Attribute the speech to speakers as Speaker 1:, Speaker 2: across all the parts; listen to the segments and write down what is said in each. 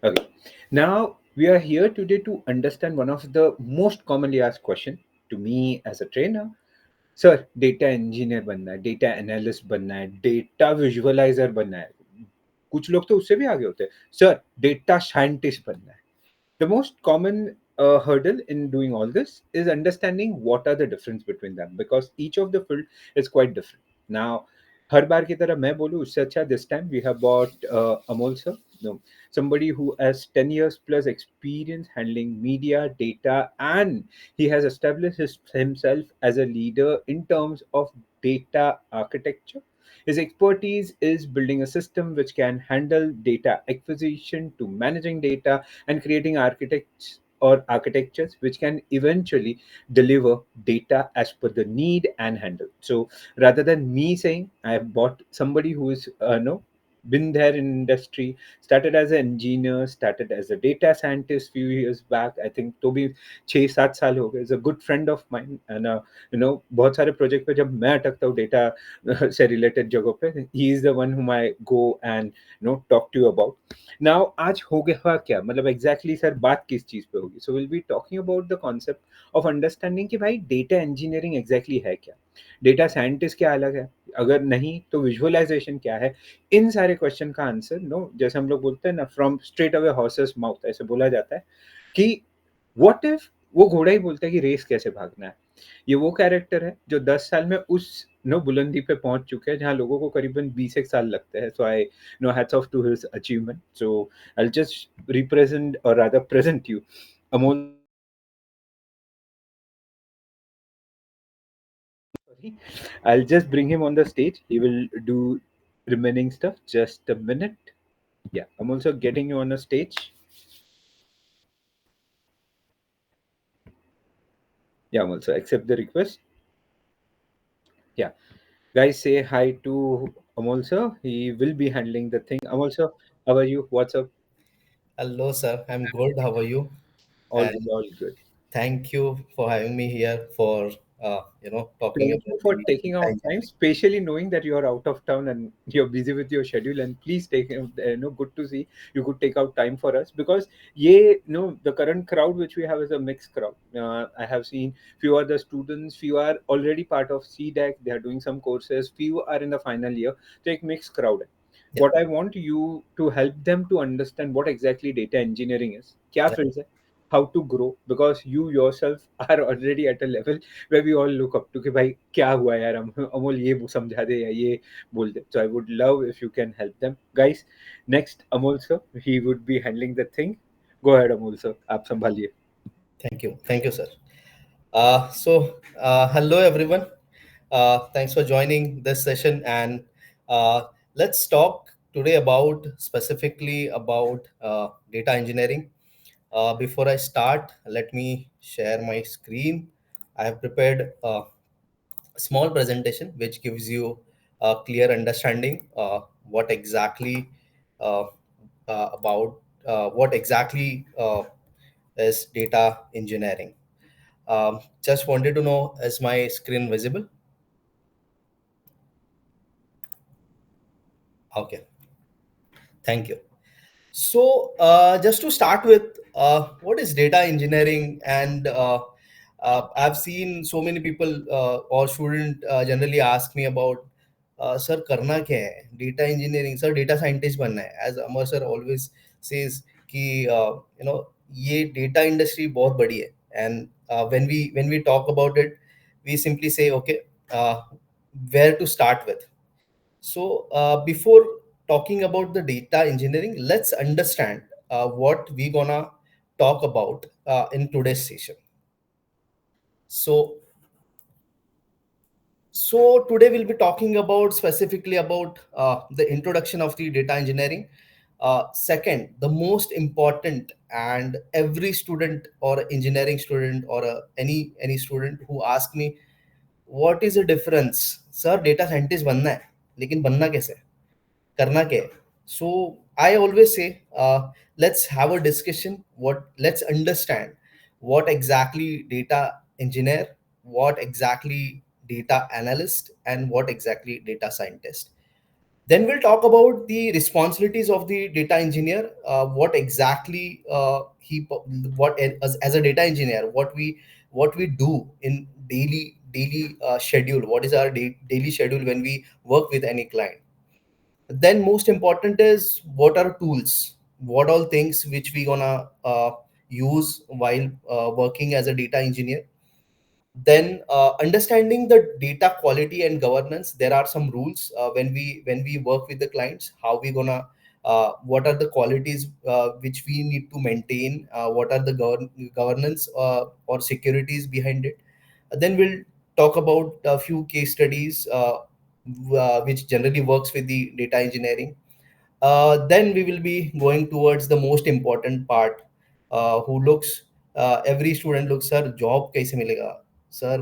Speaker 1: Okay. Now we are here today to understand one of the most commonly asked question to me as a trainer. Sir data engineer बनना है, data analyst बनना है, data visualiser बनना है, कुछ लोग तो उससे भी आगे होते हैं, सर डेटा साइंटिस्ट बनना है. The most common hurdle in doing all this is understanding what are the difference between them, because each of the field is quite different. Now, हर बार की तरह मैं बोलूँ उससे अच्छा, this time we have bought Amol sir, no, somebody who has 10 years plus experience handling media data, and he has established himself as a leader in terms of data architecture. His expertise is building a system which can handle data acquisition to managing data and creating architects or architectures which can eventually deliver data as per the need and handle. So rather than me saying I have bought somebody who is no been there in industry, started as an engineer, started as a data scientist few years back. I think तो भी 6-7 साल हो गए. Is a good friend of mine, and बहुत सारे project पे जब मैं अटकता हूँ डेटा से रिलेटेड जगहों पे, he is the one whom I go and talk to you about. Now आज हो गया क्या, मतलब एग्जैक्टली सर बात किस चीज पे होगी. So will be talking about the concept of understanding कि भाई डेटा इंजीनियरिंग एग्जैक्टली है क्या, डेटा साइंटिस्ट क्या अलग है, अगर नहीं तो विजुअलाइजेशन क्या है. इन सारे क्वेश्चन का आंसर जैसे हम लोग बोलते हैं ना, from straight away horses mouth, ऐसे बोला जाता है कि व्हाट इफ वो घोड़ा ही बोलता है कि रेस कैसे भागना है. ये वो कैरेक्टर है जो 10 साल में उस बुलंदी पे पहुंच चुके हैं जहां लोगों को करीबन 20 एक साल लगते हैं. So I know hats off to his achievement. So I just represent और rather present you Amol. Sorry, I'll just bring him on the stage. He will do remaining stuff. Just a minute. Yeah, I'm also getting you on a stage. Yeah, I'm also accept the request. Yeah, guys, say hi to Amol sir. He will be handling the thing. Amol sir, how are you? What's up?
Speaker 2: Hello, sir. I'm good. How are you?
Speaker 1: All good,
Speaker 2: And
Speaker 1: all good.
Speaker 2: thank you for having me here for talking
Speaker 1: Thank you
Speaker 2: about
Speaker 1: for
Speaker 2: the
Speaker 1: taking
Speaker 2: data
Speaker 1: out time,
Speaker 2: engineering.
Speaker 1: especially knowing that you're out of town and you're busy with your schedule. And please take, good to see you could take out time for us, because the current crowd which we have is a mixed crowd. I have seen few are the students, few are already part of CDEC, they are doing some courses, few are in the final year. So एक mixed crowd है.
Speaker 2: Yeah,
Speaker 1: What I want you to help them to understand what exactly data engineering is, क्या
Speaker 2: yeah,
Speaker 1: fields है, how to grow, because you yourself are already at a level where we all look up to कि भाई क्या हुआ यार, अमोल ये समझा दे या ये बोल दे. So I would love if you can help them, guys. Next, Amol sir, he would be handling the thing. Go ahead, Amol sir, आप संभालिए.
Speaker 2: thank you. Thank you, sir. Hello, everyone. Thanks for joining this session. And let's talk today about specifically about data engineering. Before I start, let me share my screen. I have prepared small presentation which gives you a clear understanding what exactly uh, about what exactly is data engineering. Just wanted to know, is my screen visible? Okay, thank you. So, just to start with, what is data engineering? And I've seen so many people or student generally ask me about, sir, करना क्या है? Data engineering, sir, data scientist बनना है. As Amar sir always says कि ये data industry बहुत बड़ी है. And when we talk about it, we simply say, okay, where to start with. So, before talking about the data engineering, let's understand what we gonna talk about in today's session. So, so today we'll be talking about specifically about the introduction of the data engineering. Second, the most important, and every student or engineering student or any student who ask me, what is the difference, sir? Data scientist बनना है, लेकिन बनना कैसे? करना क्या है? So I always say, let's have a discussion. Let's understand what exactly data engineer, what exactly data analyst, and what exactly data scientist. Then we'll talk about the responsibilities of the data engineer, what exactly what as a data engineer, what we do in daily schedule, what is our daily schedule when we work with any client. Then most important is what are tools, what all things which we gonna use while working as a data engineer. Then understanding the data quality and governance, there are some rules when we work with the clients, how we gonna what are the qualities which we need to maintain, what are the governance or securities behind it. Then we'll talk about a few case studies which generally works with the data engineering. Then we will be going towards the most important part, who looks every student looks, sir job कैसे मिलेगा sir,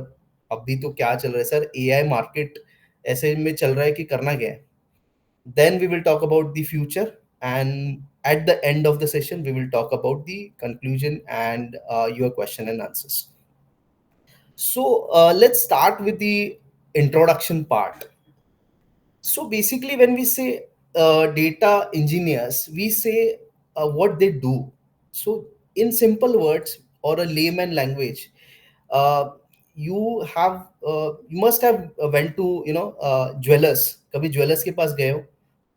Speaker 2: अभी तो क्या चल रहा है sir, AI market ऐसे में चल रहा है कि करना क्या है. Then we will talk about the future, and at the end of the session we will talk about the conclusion and your question and answers. So let's start with the introduction part. So basically, when we say data engineers, we say what they do. So in simple words or a layman language, uh, you must have went to jewellers. कभी jewellers के पास गए हो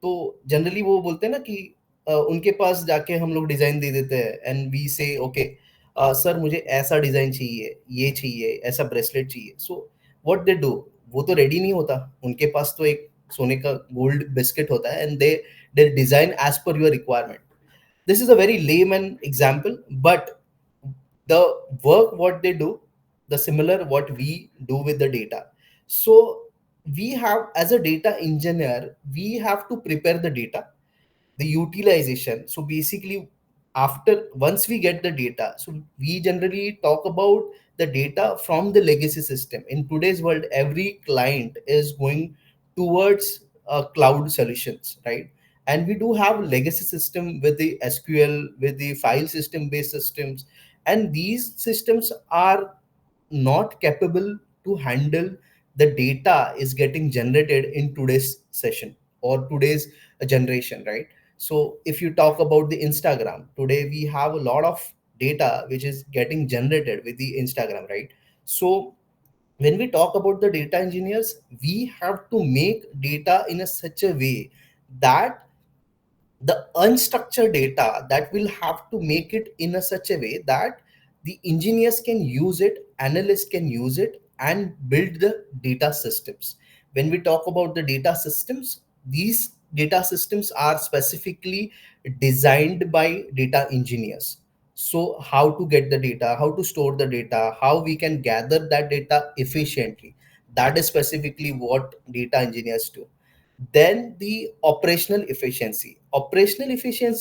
Speaker 2: तो generally वो बोलते हैं ना कि उनके पास जाके हम लोग डिजाइन दे देते हैं, एंड वी से ओके सर मुझे ऐसा डिजाइन चाहिए, ये चाहिए, ऐसा ब्रेसलेट चाहिए. सो व्हाट दे डू, वो तो रेडी नहीं होता, उनके पास तो एक सोने का गोल्ड बिस्किट होता है, and they design as per your requirement. This is a very layman example, but the work what they do, the similar what we do with the data. So we have, as a data engineer, we have to prepare the data, the utilization. So basically, after once we get the data, so we generally talk about the data from the legacy system. In today's world, every client is going towards cloud solutions, right? And we do have legacy system with the SQL, with the file system based systems, and these systems are not capable to handle the data is getting generated in today's session or today's generation, right? So if you talk about the Instagram, today we have a lot of data which is getting generated with the Instagram, right? So when we talk about the data engineers, we have to make data in a such a way that the unstructured data, that will have to make it in a such a way that the engineers can use it, analysts can use it, and build the data systems. When we talk about the data systems, these data systems are specifically designed by data engineers. So how to get the data, how to store the data, how we can gather that data efficiently, that is specifically what data engineers do. Then the operational efficiency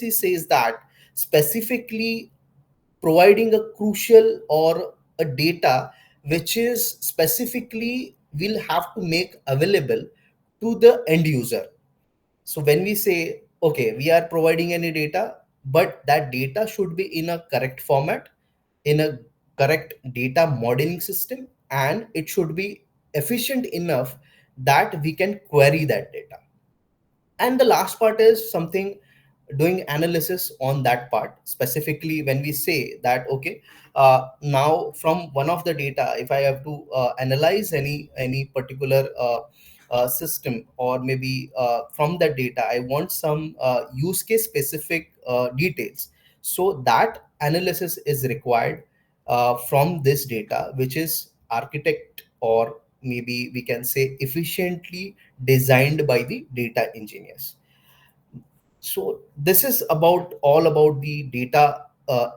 Speaker 2: says that specifically providing a crucial or a data which is specifically will have to make available to the end user. So when we say okay, we are providing any data, but that data should be in a correct format, in a correct data modeling system, and it should be efficient enough that we can query that data. And the last part is something doing analysis on that part, specifically when we say that okay, now from one of the data, if I have to analyze any particular system, or maybe from that data I want some use case specific details. So that analysis is required from this data, which is architect, or maybe we can say efficiently designed by the data engineers. So this is about all about the data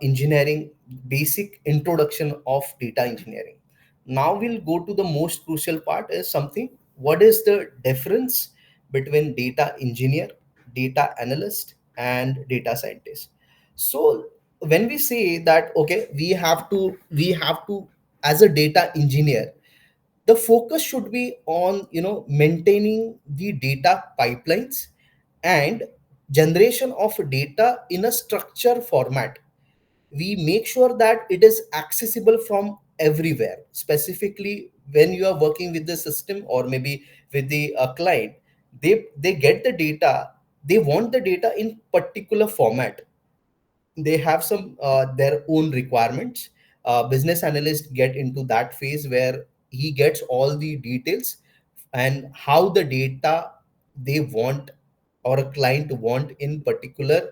Speaker 2: engineering, basic introduction of data engineering. Now we'll go to the most crucial part, is something, what is the difference between data engineer, data analyst, and data scientist. So when we say that okay, we have to as a data engineer, the focus should be on maintaining the data pipelines and generation of data in a structure format. We make sure that it is accessible from everywhere, specifically when you are working with the system or maybe with the client. They get the data, they want the data in particular format. They have some their own requirements. Business analysts get into that phase where he gets all the details and how the data they want or a client want in particular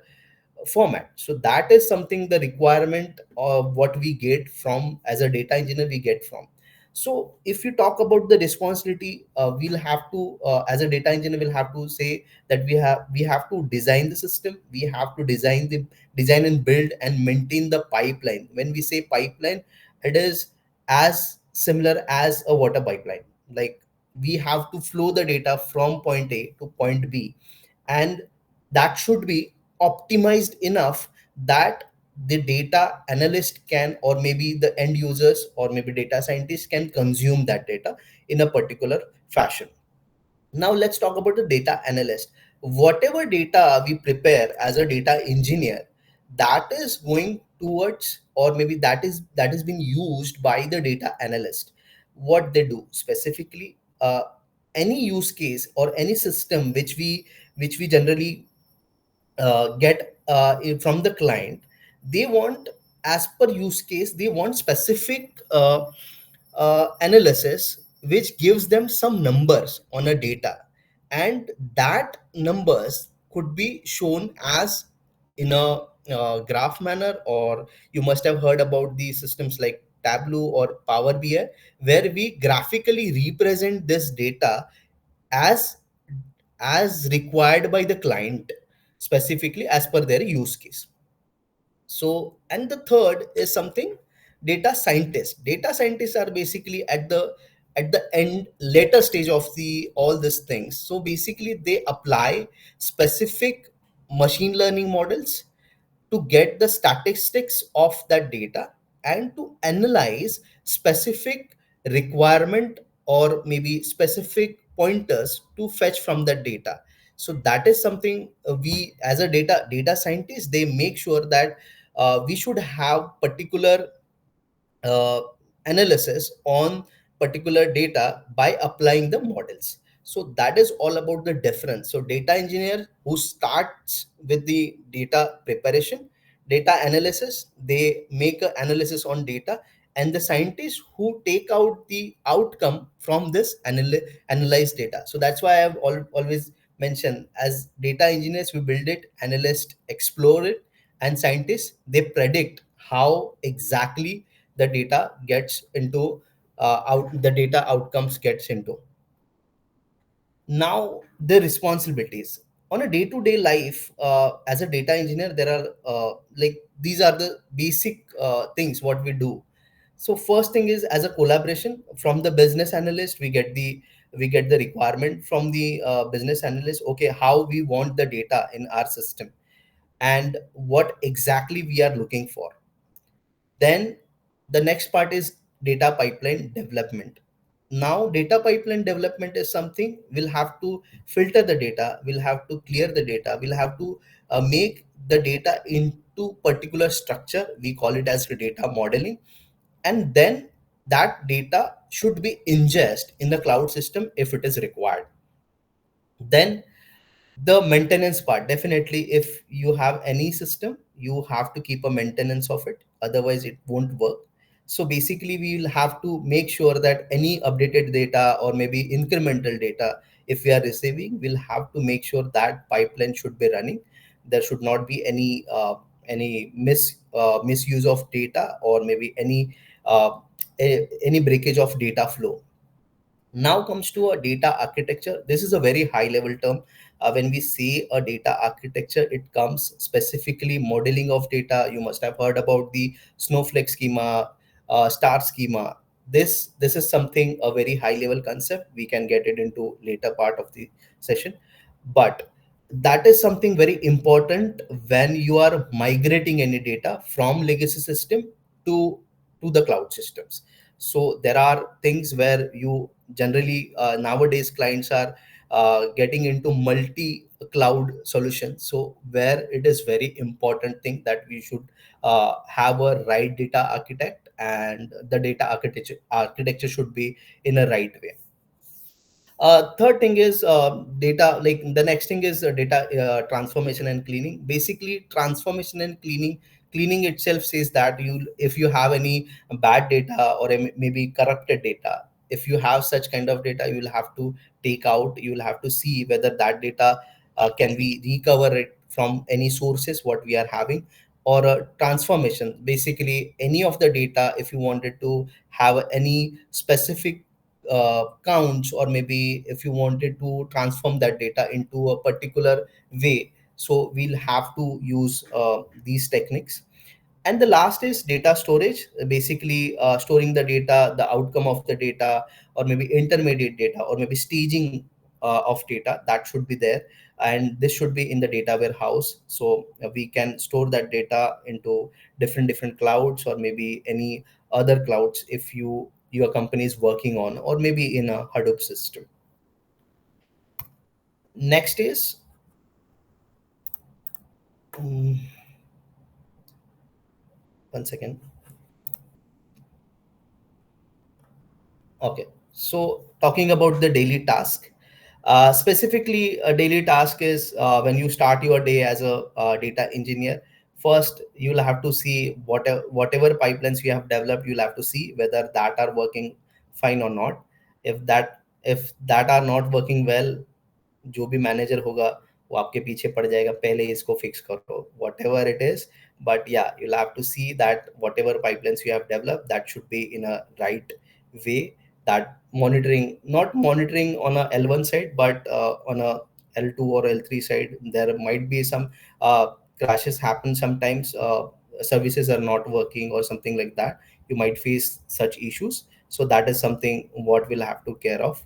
Speaker 2: format. So that is something, the requirement of what we get from as a data engineer we get from. So if you talk about the responsibility, we'll have to as a data engineer we'll have to say that we have to design the system, we have to design and build and maintain the pipeline. When we say pipeline, it is as similar as a water pipeline. Like, we have to flow the data from point A to point B, and that should be optimized enough that the data analyst can, or maybe the end users or maybe data scientists can consume that data in a particular fashion. Now let's talk about the data analyst. Whatever data we prepare as a data engineer, that is going towards, or maybe that is being used by the data analyst. What they do specifically, any use case or any system which we generally get from the client, they want, as per use case, they want specific analysis which gives them some numbers on a data, and that numbers could be shown as in a graph manner, or you must have heard about the systems like Tableau or Power BI, where we graphically represent this data as required by the client, specifically as per their use case. So, and the third is something, data scientists. Data scientists are basically at the end later stage of the all these things. So basically they apply specific machine learning models to get the statistics of that data and to analyze specific requirement or maybe specific pointers to fetch from that data. So that is something, we as a data scientist, they make sure that we should have particular uh, analysis on particular data by applying the models. So that is all about the difference. So data engineer who starts with the data preparation, data analysis, they make an analysis on data, and the scientists who take out the outcome from this analyzed data. So that's why I've always mentioned, as data engineers we build it, analysts explore it, and scientists they predict how exactly the data gets into out the data outcomes gets into. Now the responsibilities on a day-to-day life, as a data engineer, there are like these are the basic things what we do. So first thing is, as a collaboration from the business analyst, we get the requirement from the business analyst, okay, how we want the data in our system and what exactly we are looking for. Then the next part is data pipeline development. Now, data pipeline development is something we'll have to filter the data, we'll have to clear the data, we'll have to make the data into particular structure. We call it as the data modeling, and then that data should be ingest in the cloud system if it is required. Then the maintenance part, definitely if you have any system you have to keep a maintenance of it, otherwise it won't work. So basically we will have to make sure that any updated data or maybe incremental data if we are receiving, we'll have to make sure that pipeline should be running. There should not be any misuse of data, or maybe any breakage of data flow. Now comes to a data architecture. This is a very high level term. When we say a data architecture, it comes specifically modeling of data. You must have heard about the snowflake schema, star schema. This is something, a very high level concept. We can get it into later part of the session, but that is something very important when you are migrating any data from legacy system to the cloud systems. So there are things where you generally, nowadays clients are getting into multi cloud solutions, so where it is very important thing that we should have a right data architect, and the data architecture should be in a right way. Third thing is data, like the next thing is data transformation and cleaning. Basically, transformation and cleaning itself says that you, if you have any bad data or maybe corrupted data, if you have such kind of data, you will have to take out, you will have to see whether that data can we recover it from any sources what we are having. Or transformation, basically any of the data, if you wanted to have any specific counts, or maybe if you wanted to transform that data into a particular way, so we'll have to use these techniques. And the last is data storage, basically storing the data, the outcome of the data, or maybe intermediate data, or maybe staging of data that should be there. And this should be in the data warehouse, so we can store that data into different clouds, or maybe any other clouds if your company is working on, or maybe in a Hadoop system. Next is, um, one second. Okay, so talking about the daily task, specifically a daily task is when you start your day as a data engineer. First, you'll have to see whatever pipelines you have developed. You'll have to see whether that are working fine or not. If that are not working well, जो भी manager होगा वो आपके पीछे पड़ जाएगा, पहले इसको फिक्स करो, what ever it is. But या you'll have to see that whatever pipelines you have developed, that should be in a right way. That monitoring, not monitoring on a L1 side, but on a L2 or L3 side, there might be some crashes happen sometimes. Services are not working or something like that, you might face such issues. So that is something what we'll have to care of.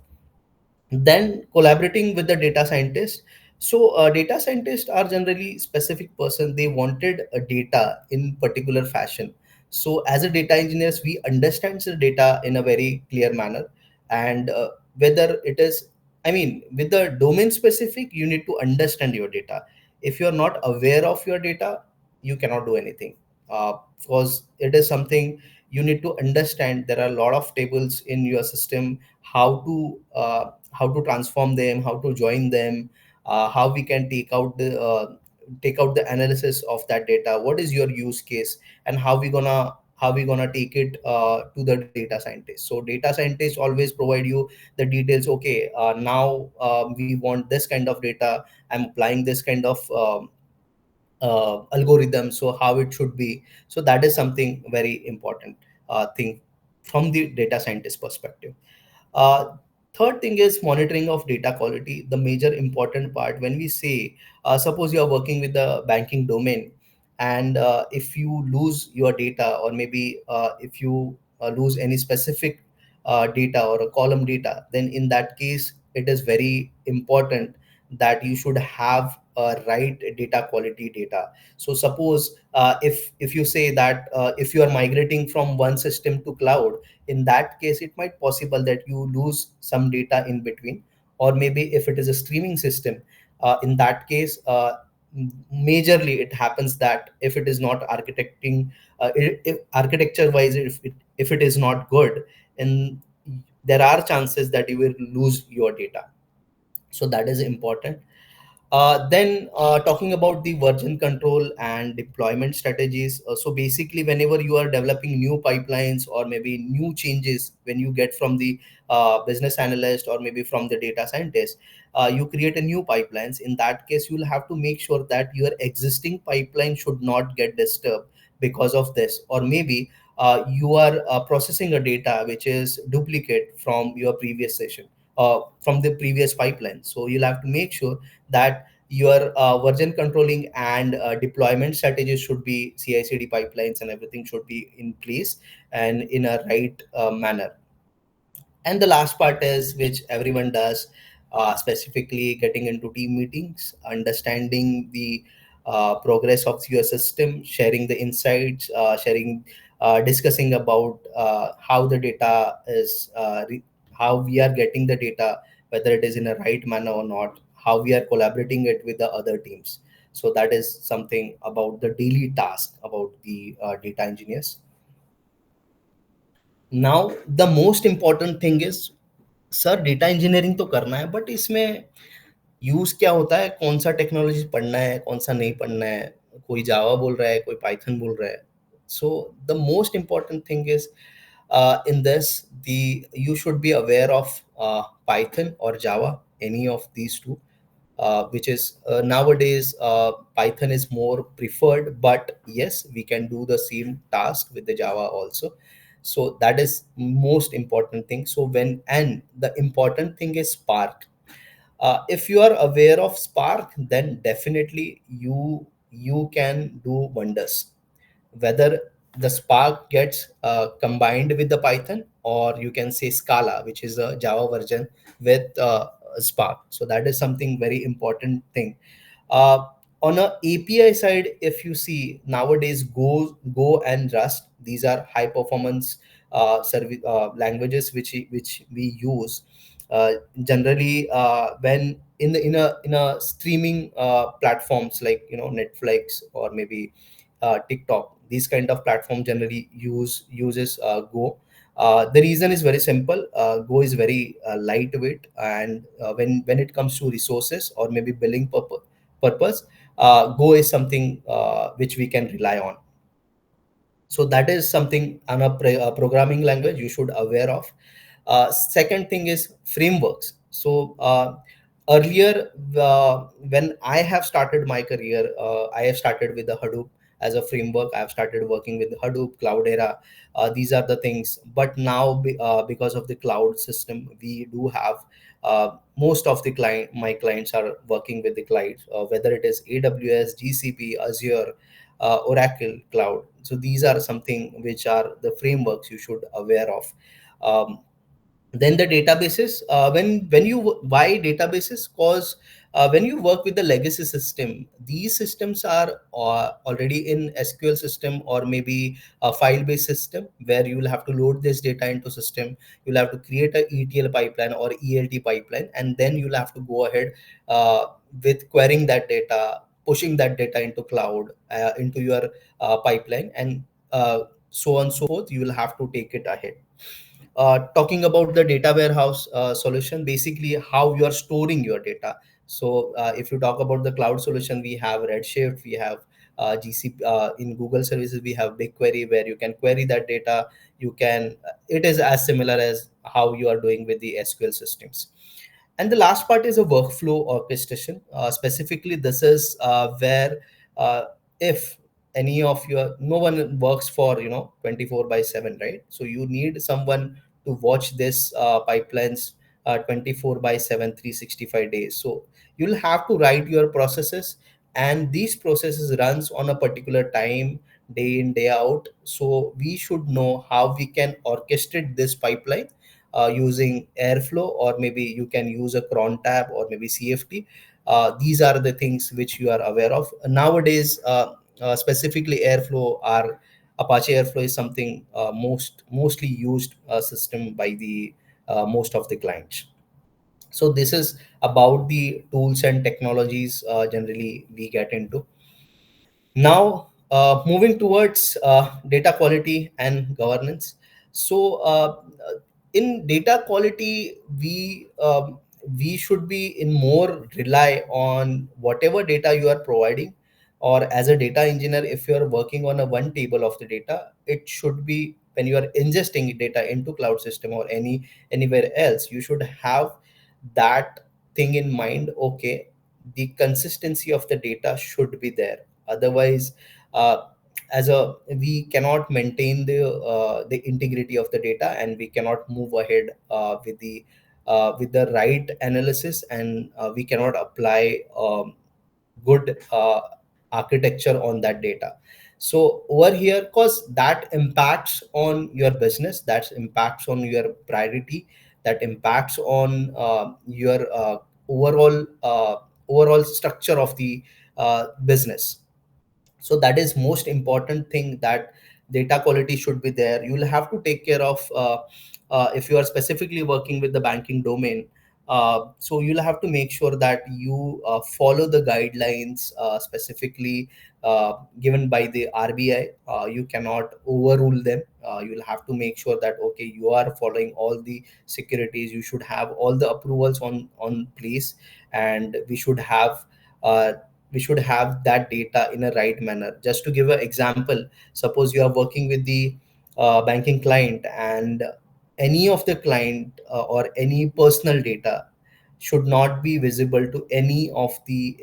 Speaker 2: Then collaborating with the data scientist. So data scientists are generally specific person, they wanted a data in particular fashion. So as a data engineers, we understand the data in a very clear manner. And whether it is, I mean, with the domain specific, you need to understand your data. If you're not aware of your data, you cannot do anything, because it is something you need to understand. There are a lot of tables in your system, how to transform them, how to join them, how we can take out the analysis of that data, what is your use case, and how we gonna take it to the data scientist. So data scientists always provide you the details. Okay, now we want this kind of data, I'm applying this kind of algorithm, so how it should be. So that is something very important thing from the data scientist perspective. uh, Third thing is monitoring of data quality, the major important part. When we say, suppose you are working with the banking domain, and if you lose your data, or maybe if you lose any specific data or a column data, then in that case, it is very important that you should have a right data quality data. So suppose if you say that if you are migrating from one system to cloud, in that case it might possible that you lose some data in between. Or maybe if it is a streaming system, in that case majorly it happens that if it is not architecting, if architecture wise, if it is not good, and there are chances that you will lose your data. So that is important. Then talking about the version control and deployment strategies. So basically, whenever you are developing new pipelines, or maybe new changes, when you get from the business analyst, or maybe from the data scientist, you create a new pipelines. In that case, you will have to make sure that your existing pipeline should not get disturbed because of this. Or maybe you are processing a data which is duplicate from your previous session, from the previous pipeline. So you'll have to make sure that your version controlling and deployment strategies should be CI/CD pipelines, and everything should be in place and in a right manner. And the last part is which everyone does, specifically getting into team meetings, understanding the progress of your system, sharing the insights, discussing about how the data is, how we are getting the data, whether it is in a right manner or not, how we are collaborating it with the other teams. So that is something about the daily task about the data engineers. Now the most important thing is sir data engineering तो करना है, but इसमें use क्या होता है, कौन सा technology पढ़ना है, कौन सा नहीं पढ़ना है, कोई जावा बोल रहा है, कोई पाइथन बोल रहा है. So the most important thing is in this, the you should be aware of Python or Java, any of these two, which is nowadays Python is more preferred, but yes, we can do the same task with the Java also. So that is most important thing. So when, and the important thing is Spark. If you are aware of Spark, then definitely you can do wonders. Whether the Spark gets combined with the Python, or you can say Scala, which is a Java version with Spark. So that is something very important thing. uh, on a API side, if you see nowadays, Go and Rust, these are high performance service languages which we use generally when in a streaming platforms like, Netflix or maybe TikTok. These kind of platform generally uses Go. The reason is very simple. Go is very lightweight, and when it comes to resources or maybe billing purpose, Go is something which we can rely on. So that is something on a programming language you should aware of. Second thing is frameworks. So earlier, when I have started my career, I have started with the Hadoop as a framework. I have started working with Hadoop, Cloudera. These are the things. But now, because of the cloud system, we do have most of the my clients are working with the cloud, whether it is AWS, GCP, Azure, Oracle Cloud. So these are something which are the frameworks you should aware of. Um, then the databases, when you why databases, cause when you work with the legacy system, these systems are already in SQL system or maybe a file based system, where you will have to load this data into system. You'll have to create a ETL pipeline or ELT pipeline, and then you'll have to go ahead with querying that data, pushing that data into cloud, into your pipeline, and so on so forth. You will have to take it ahead. Talking about the data warehouse solution, basically how you are storing your data. So if you talk about the cloud solution, we have Redshift, we have GCP. In Google services, we have BigQuery, where you can query that data. You can, it is as similar as how you are doing with the SQL systems. And the last part is a workflow orchestration. Specifically, this is where if any of your, no one works for 24 by 7, right? So you need someone to watch this pipelines 24 by 7, 365 days. So you'll have to write your processes, and these processes runs on a particular time, day in day out. So we should know how we can orchestrate this pipeline using Airflow, or maybe you can use a cron tab or maybe CFT. These are the things which you are aware of nowadays. Specifically Airflow, or Apache Airflow is something mostly used system by the most of the clients. So this is about the tools and technologies generally we get into. Now, moving towards data quality and governance. So, in data quality, we should be in more rely on whatever data you are providing, or as a data engineer, if you are working on a one table of the data, it should be, when you are ingesting data into cloud system or anywhere else, you should have that thing in mind. Okay, the consistency of the data should be there. Otherwise, uh, as a we cannot maintain the integrity of the data, and we cannot move ahead with the right analysis, and we cannot apply good architecture on that data. So over here, because that impacts on your business, that impacts on your priority, that impacts on your overall structure of the business. So that is most important thing, that data quality should be there. You will have to take care of if you are specifically working with the banking domain, So you'll have to make sure that you follow the guidelines specifically given by the RBI. You cannot overrule them. You'll have to make sure that okay, you are following all the securities. You should have all the approvals on place, and uh, we should have that data in a right manner. Just to give an example, suppose you are working with the banking client, and any of the client or any personal data should not be visible to any of the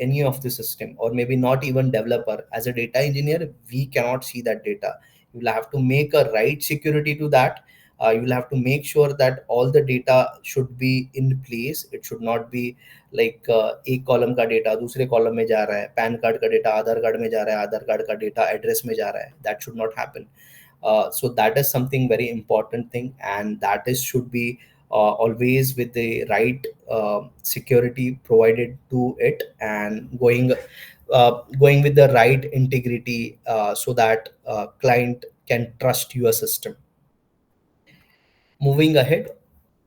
Speaker 2: system, or maybe not even developer. As a data engineer, we cannot see that data. You will have to make a right security to that. You will have to make sure that all the data should be in place. It should not be like एक column का data दूसरे column में जा रहा है, pan card का data आधार card में जा रहा है, आधार कार्ड का डेटा एड्रेस में जा रहा है. That should not happen. So that is something very important thing, and that is should be always with the right security provided to it, and going with the right integrity so that client can trust your system. Moving ahead,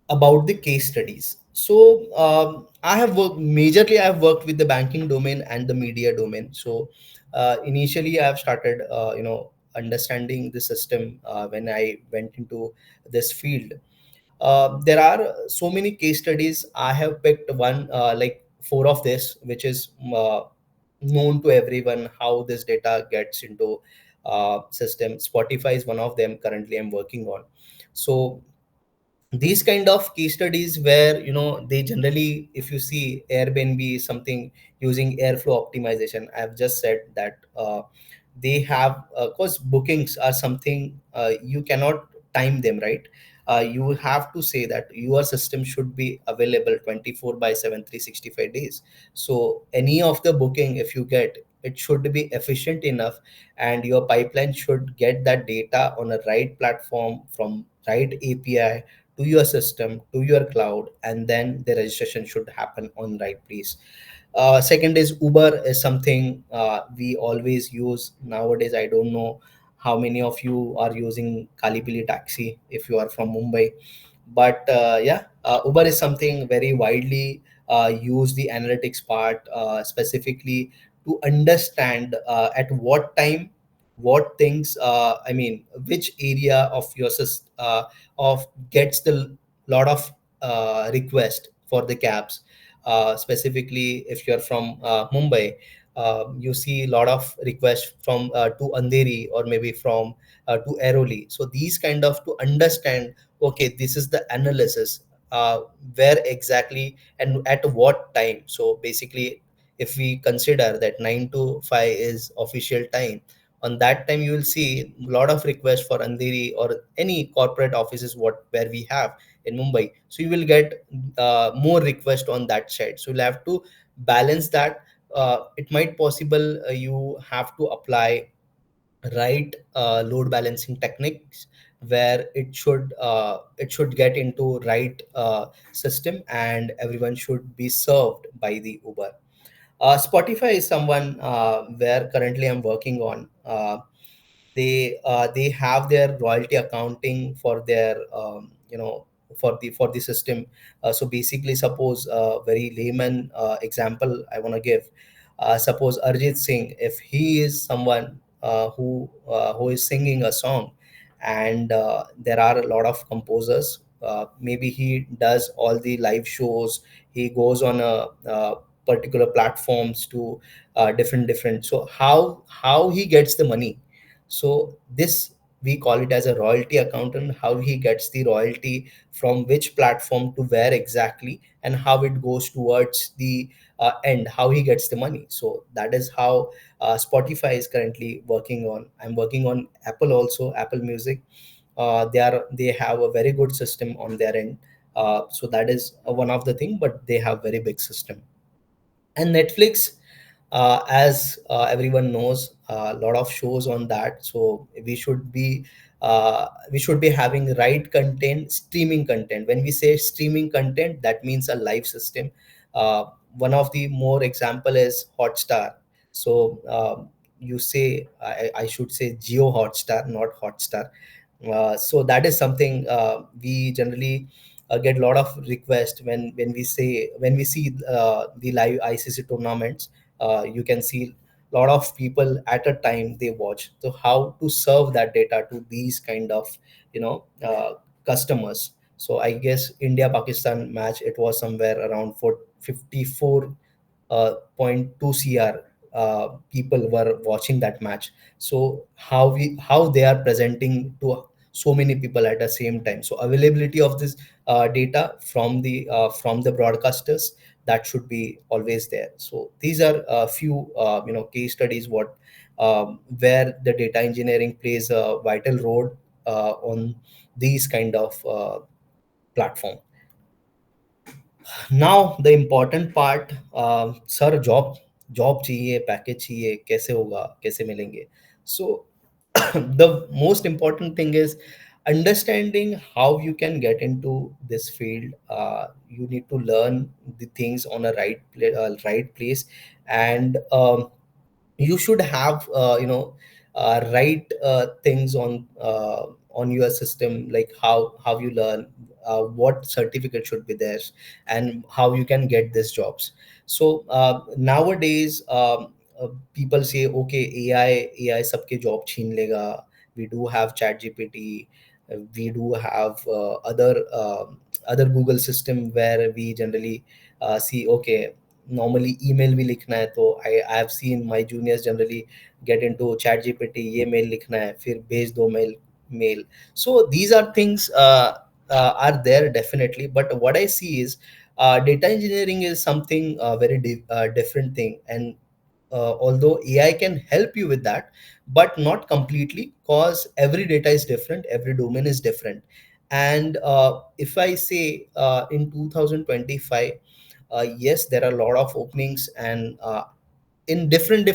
Speaker 2: about the case studies. So I have worked majorly. I have worked with the banking domain and the media domain. So initially, I have started, understanding the system when I went into this field. There are so many case studies. I have picked one, like four of this, which is known to everyone how this data gets into system. Spotify is one of them. Currently, I'm working on. So these kind of case studies where they generally, if you see Airbnb is something using airflow optimization. I've just said that they have, because bookings are something you cannot time them, right? You have to say that your system should be available 24 by 7 365 days. So any of the booking, if you get, it should be efficient enough, and your pipeline should get that data on a right platform from right API to your system, to your cloud, and then the registration should happen on right place. Second is Uber is something we always use nowadays. I don't know how many of you are using Kalipili taxi if you are from Mumbai, but yeah, Uber is something very widely used, the analytics part specifically to understand at what time, what things, I mean, which area of your of gets the lot of request for the cabs. Specifically, if you're from Mumbai, you see a lot of requests from to Andheri, or maybe from to Airoli. So these kind of, to understand, okay, this is the analysis, where exactly and at what time. So basically, if we consider that 9 to 5 is official time, on that time you will see a lot of requests for Andheri or any corporate offices what where we have in Mumbai. So you will get more request on that side. So you'll have to balance that. It might possible you have to apply right load balancing techniques, where it should get into right system, and everyone should be served by the Uber. Spotify is someone where currently I'm working on. They have their royalty accounting for their for the system. So basically, suppose a very layman example I want to give. Suppose Arjit Singh, if he is someone who is singing a song, and there are a lot of composers. Maybe he does all the live shows. He goes on a particular platforms to different. So how he gets the money? So this, we call it as a royalty accountant. How he gets the royalty, from which platform to where exactly, and how it goes towards the end, how he gets the money. So that is how Spotify is currently working on. I'm working on Apple also, Apple Music. They have a very good system on their end. So that is one of the thing, but they have very big system. And Netflix, as everyone knows, a lot of shows on that. So we should be having right content, streaming content. When we say streaming content, that means a live system. uh, One of the more example is Hotstar. So you say, I should say Geo Hotstar, not Hotstar. So that is something we generally get a lot of requests when we see the live ICC tournaments. You can see a lot of people at a time they watch. So how to serve that data to these kind of customers. So I guess India Pakistan match, it was somewhere around 54 0.2 cr people were watching that match. So how they are presenting to so many people at the same time. So availability of this data from the broadcasters, that should be always there. So these are a few case studies what where the data engineering plays a vital role on these kind of platform. Now the important part, sir job job चाहिए, package चाहिए, कैसे होगा, कैसे मिलेंगे? So the most important thing is understanding how you can get into this field. You need to learn the things on a right place, and you should have right things on your system, like how you learn, what certificate should be there, and how you can get these jobs. So nowadays people say okay, AI सबके job छीन लेगा. We do have chat gpt, we do have other Google system where we generally see okay, normally email भी लिखना है तो I have seen my juniors generally get into chat gpt, ये mail लिखना है, फिर भेज दो mail. So these are things are there definitely, but what I see is data engineering is something different thing. And although AI can help you with that, but not completely, because every data is different, every domain is different. And if I say in 2025, yes, there are a lot of openings, and in different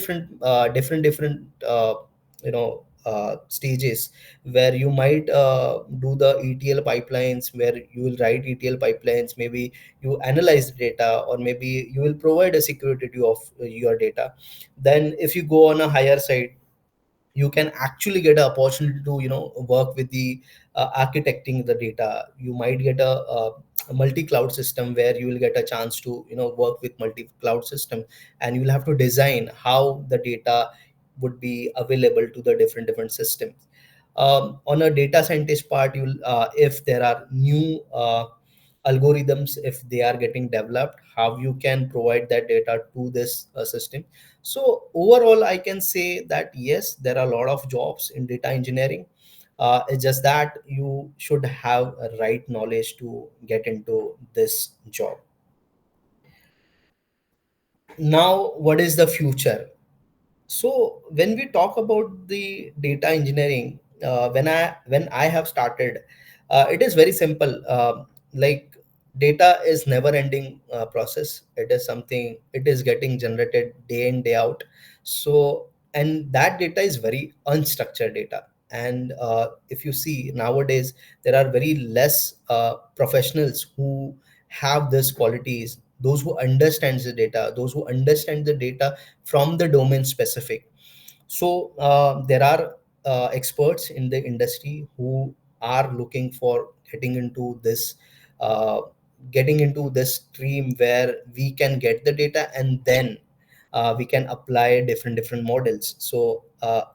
Speaker 2: stages, where you might do the ETL pipelines, where you will write ETL pipelines, maybe you analyze data, or maybe you will provide a security of your data. Then if you go on a higher side, you can actually get an opportunity to work with the architecting the data. You might get a multi-cloud system, where you will get a chance to work with multi-cloud system, and you will have to design how the data would be available to the different systems. On a data scientist part, you'll if there are new algorithms, if they are getting developed, how you can provide that data to this system. So overall I can say that yes, there are a lot of jobs in data engineering. It's just that you should have a right knowledge to get into this job. Now what is the future? So when we talk about the data engineering, when I have started, it is very simple. Like, data is never ending process. It is something, it is getting generated day in day out. So, and that data is very unstructured data. And if you see nowadays, there are very less professionals who have these qualities, those who understands the data, those who understand the data from the domain specific. So there are experts in the industry who are looking for uh, getting into this stream, where we can get the data, and then we can apply different models. So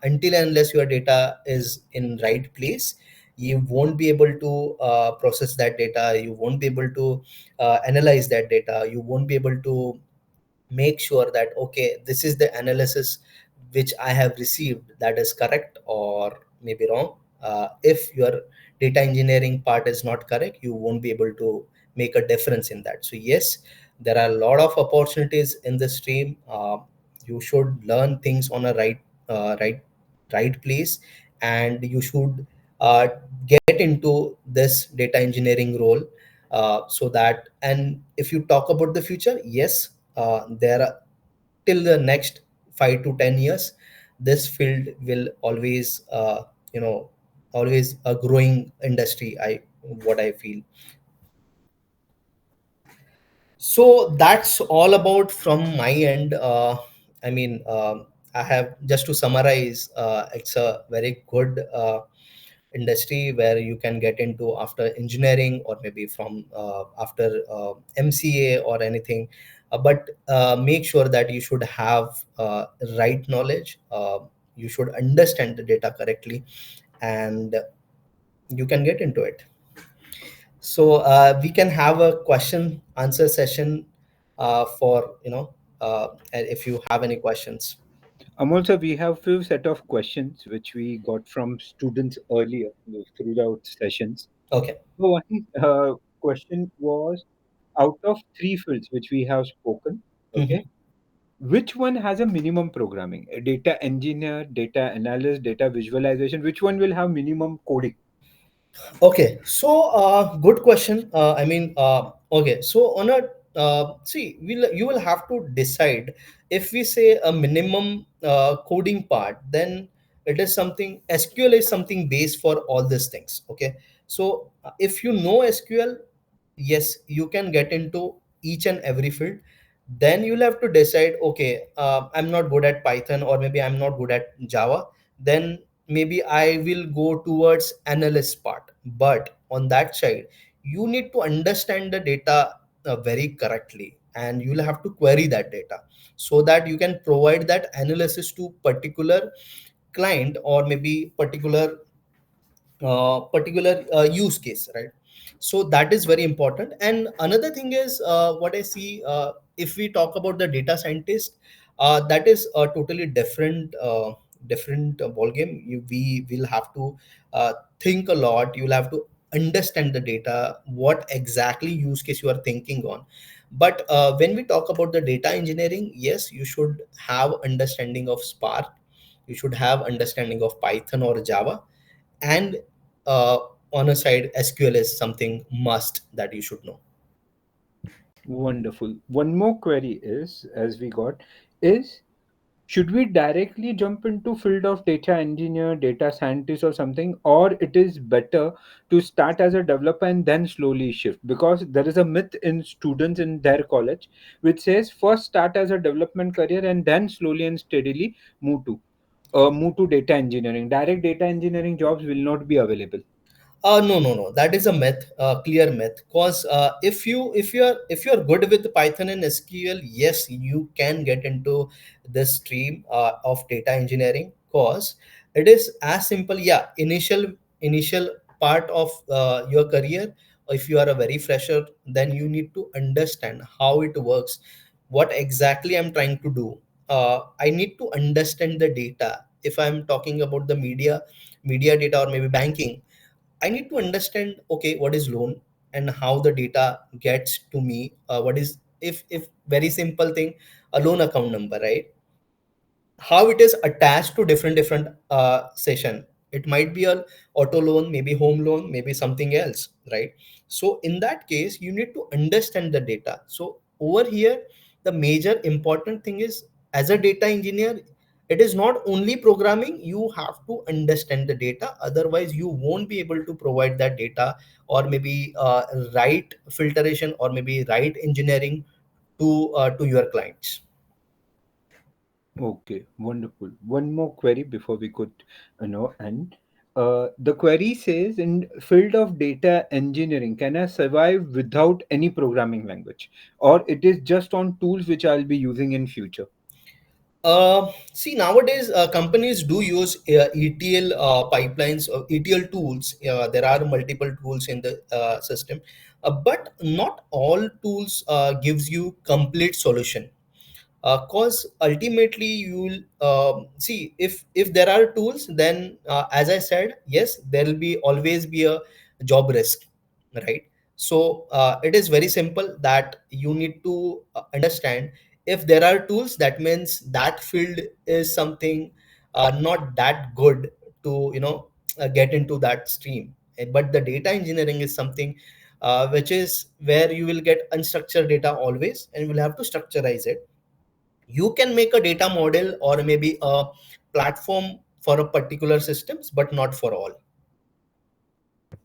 Speaker 2: until and unless your data is in right place, you won't be able to process that data, you won't be able to analyze that data, you won't be able to make sure that okay, this is the analysis which I have received, that is correct or maybe wrong. If your data engineering part is not correct, you won't be able to make a difference in that. So yes, there are a lot of opportunities in the stream. You should learn things on a right place, and you should uh, get into this data engineering role. So that, and if you talk about the future, yes, there are, till the next 5 to 10 years, this field will always always a growing industry, I what I feel. So that's all about from my end. I mean, I have just to summarize, it's a very good industry where you can get into after engineering, or maybe from after MCA or anything. But make sure that you should have right knowledge. You should understand the data correctly, and you can get into it. So we can have a question answer session for if you have any questions.
Speaker 1: Also, we have few set of questions which we got from students earlier throughout sessions.
Speaker 2: Okay.
Speaker 1: So one question was, out of three fields which we have spoken, okay,
Speaker 2: Mhm.
Speaker 1: which one has a minimum programming? A data engineer, data analyst, data visualization. Which one will have minimum coding?
Speaker 2: Okay, so good question. Okay, so on a see, you will have to decide. If we say a minimum coding part, then it is something, SQL is something base for all these things. Okay, so if you know SQL, yes, you can get into each and every field. Then you'll have to decide, okay, I'm not good at Python, or maybe I'm not good at Java. Then maybe I will go towards analyst part. But on that side, you need to understand the data very correctly, and you'll have to query that data so that you can provide that analysis to particular client, or maybe particular use case, right? So that is very important. And another thing is, what I see, if we talk about the data scientist, that is a totally different ball game. We will have to think a lot. You'll have to understand the data, what exactly use case you are thinking on. But when we talk about the data engineering, yes, you should have understanding of Spark, you should have understanding of Python or Java, and uh, on a side, SQL is something must that you should know.
Speaker 1: Wonderful. One more query is, as we got, is should we directly jump into field of data engineer, data scientist or something, or it is better to start as a developer and then slowly shift? Because there is a myth in students in their college which says first start as a development career and then slowly and steadily move to move to data engineering. Direct data engineering jobs will not be available.
Speaker 2: No, no, no. That is a myth, clear myth. Cause if you are good with Python and SQL, yes, you can get into this stream of data engineering. Cause it is as simple. Yeah, initial part of your career. If you are a very fresher, then you need to understand how it works, what exactly I'm trying to do. I need to understand the data. If I'm talking about the media data, or maybe banking, I need to understand, okay, what is loan and how the data gets to me. What is, if very simple thing, a loan account number, right? How it is attached to different session. It might be a auto loan, maybe home loan, maybe something else, right? So in that case, you need to understand the data. So over here, the major important thing is, as a data engineer, it is not only programming, you have to understand the data. Otherwise you won't be able to provide that data, or maybe right filtration, or maybe right engineering to your clients.
Speaker 1: Okay, wonderful. One more query before we could, end. The query says, in field of data engineering, can I survive without any programming language, or it is just on tools which I'll be using in future?
Speaker 2: See, nowadays companies do use ETL pipelines or ETL tools. There are multiple tools in the system, but not all tools gives you complete solution. Cause ultimately you'll see, if there are tools, then as I said, yes, there will be always be a job risk, right? So it is very simple that you need to understand, if there are tools, that means that field is something not that good to get into that stream. But the data engineering is something which is where you will get unstructured data always, and you will have to structureize it. You can make a data model, or maybe a platform for a particular systems, but not for all.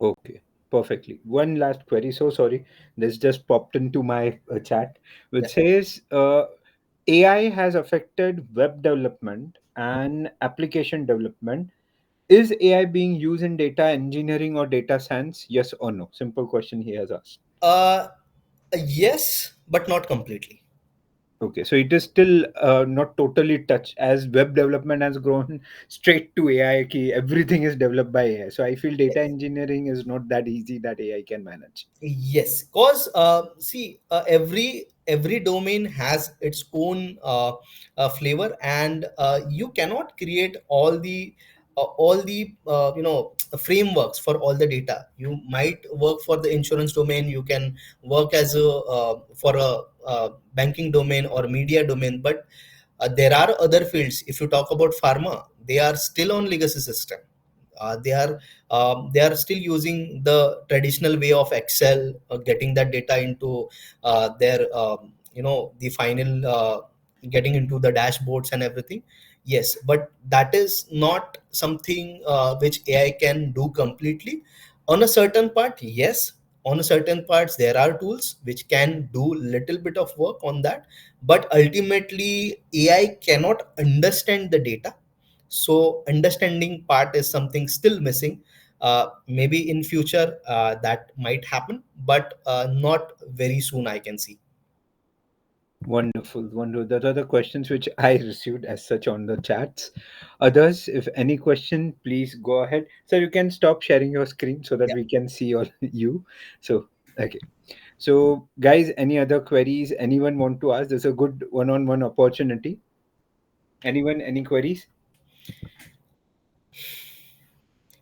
Speaker 1: Okay, perfectly. One last query. So sorry, this just popped into my chat,
Speaker 2: Yeah.
Speaker 1: which says AI has affected web development and application development. Is AI being used in data engineering or data science? Yes or no? Simple question he has asked.
Speaker 2: Uh, yes, but not completely.
Speaker 1: Okay, so it is still not totally touched as web development has grown straight to AI. Ki everything is developed by AI. So I feel data engineering is not that easy that AI can manage.
Speaker 2: Yes, because see, every domain has its own flavor, and you cannot create all the frameworks for all the data. You might work for the insurance domain. You can work as a for a banking domain or media domain, but there are other fields. If you talk about pharma, they are still on legacy system. They are still using the traditional way of Excel, getting that data into their the final getting into the dashboards and everything. Yes, but that is not something which AI can do completely. On a certain part, yes. On a certain parts, there are tools which can do little bit of work on that, but ultimately AI cannot understand the data. So understanding part is something still missing. Maybe in future that might happen, but not very soon, I can see.
Speaker 1: Wonderful, wonderful. Those are the questions which I received as such on the chats. Others, if any question, please go ahead. So you can stop sharing your screen so that
Speaker 2: Yeah.
Speaker 1: we can see all you. So okay. So guys, any other queries? Anyone want to ask? There's a good one-on-one opportunity. Anyone? Any queries?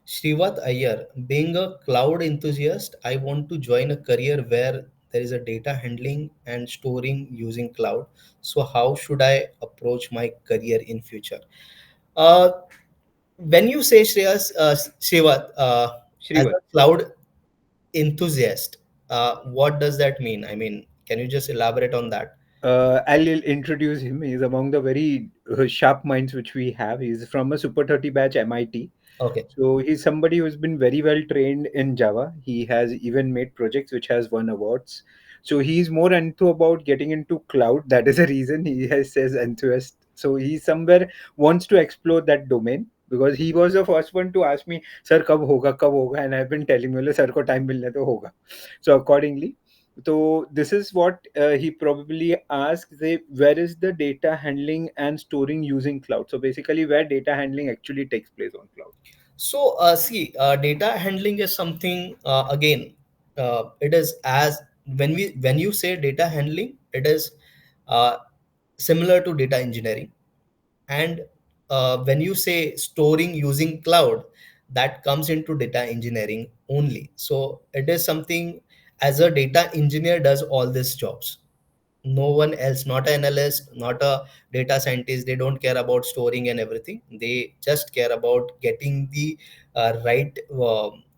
Speaker 2: Srivat Iyer, being a cloud enthusiast, I want to join a career where there is a data handling and storing using cloud. So how should I approach my career in future? Uh, when you say Srivat, as
Speaker 1: Shrivat.
Speaker 2: a cloud enthusiast, what does that mean? I mean, can you just elaborate on that?
Speaker 1: I'll introduce him. He's among the very sharp minds which we have. He's from a Super 30 batch MIT.
Speaker 2: Okay.
Speaker 1: So he's somebody who's been very well trained in Java. He has even made projects which has won awards. So he's more into about getting into cloud. That is the reason he has says enthusiast. So he somewhere wants to explore that domain because he was the first one to ask me, "Sir, kab hoga?" And I've been telling him, "Sir, ko time milne to hoga." So accordingly, so this is what he probably asked. Where is the data handling and storing using cloud? So basically, where data handling actually takes place on cloud.
Speaker 2: So, see, data handling is something again. It is as when you say data handling, it is uh, similar to data engineering, and when you say storing using cloud, that comes into data engineering only. So, it is something as a data engineer does all these jobs. No one else, not an analyst, not a data scientist, they don't care about storing and everything. They just care about getting the right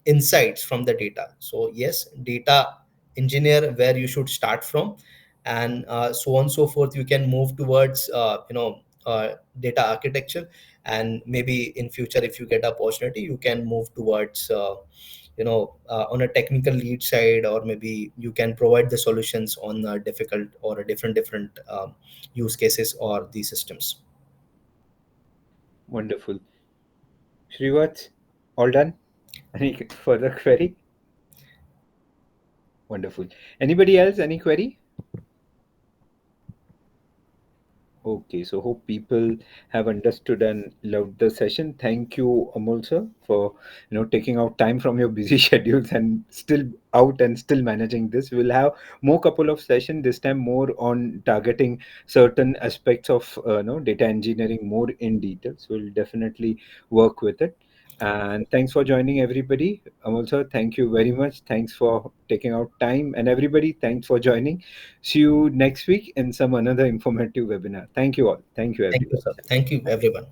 Speaker 2: insights from the data. So yes, data engineer where you should start from, and so on so forth. You can move towards data architecture, and maybe in future if you get opportunity you can move towards on a technical lead side, or maybe you can provide the solutions on difficult or a different use cases or the systems.
Speaker 1: Wonderful. Srivat, all done? Any further query? Wonderful. Anybody else? Any query? Okay, so hope people have understood and loved the session. Thank you, Amol sir, for taking out time from your busy schedules and still out and still managing this. We'll have more couple of sessions this time, more on targeting certain aspects of data engineering more in detail. So we'll definitely work with it. And thanks for joining, everybody. Amol sir, thank you very much. Thanks for taking out time, and everybody, thanks for joining. See you next week in some another informative webinar. Thank you all. Thank you,
Speaker 2: Thank you,
Speaker 1: everyone.
Speaker 2: sir. Thank you, everyone.